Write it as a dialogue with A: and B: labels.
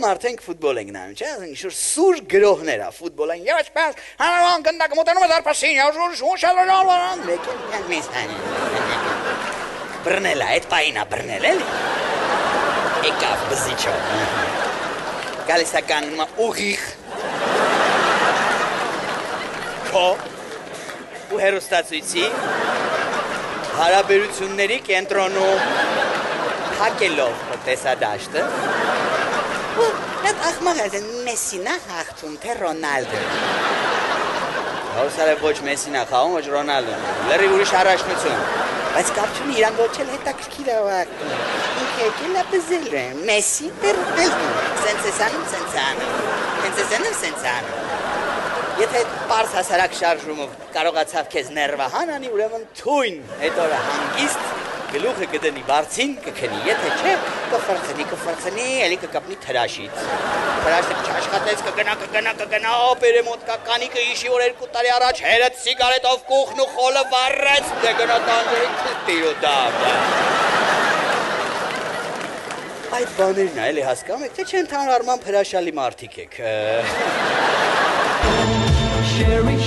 A: մարդենք ֆուտբոլ ենք նայում, չէ՞, ինչ-որ սուր գրողներ ա ֆուտբոլային։ Եվ այսպես հանրան գնդակ մոտենում է դարպասին, շուշալան, մեկեն մեզ հանի։ Բռնել է, այդ պահին ա բռնել էլի։ Եկավ բզիչով։ Գալիս ա կանգնում ա ուղիղ։ Քո ու հեռուստացույցի հարաբերությունների կենտրոնում հակելով տեսադաշտը։ Այդ աղմաղը Մեսսին ա հաղթում, թե Ռոնալդոն։ Հոսարը ոչ Մեսսին ա խաղում, ոչ Ռոնալդոն։ Լրիվ ուրիշ առաջնություն։ Բայց կապ չունի, իրան ոչ էլ հետաքրքիր ա վարդում։ Ինքը եկել ա բզել է, Մեսսի դեռ բզում։ Սենց ես անում, սենց անում։ Հենց ես անում, սենց անում։ Եթե պարզ հասարակ շարժումով կարողացավ քեզ ներվահան անի, ուրեմն թույն, հետո հանգիստ գլուխը կդնի բարձին, կքնի, եթե չէ, կֆրցնի, էլի կկապնի թրաշից։ Թրաշը չաշխատեց, կգնա, պերեմոտ կականիկը իշի, որ 2 տարի առաջ հերդ սիգարետով կուխն ու խոլը վառեց, դե գնա տանջերի կտի ու դավը։ Այդ բաներն ա, էլի հասկանում եք, թե չէ ընդհանուր առմամբ հրաշալի մարդիկ եք։ Sharing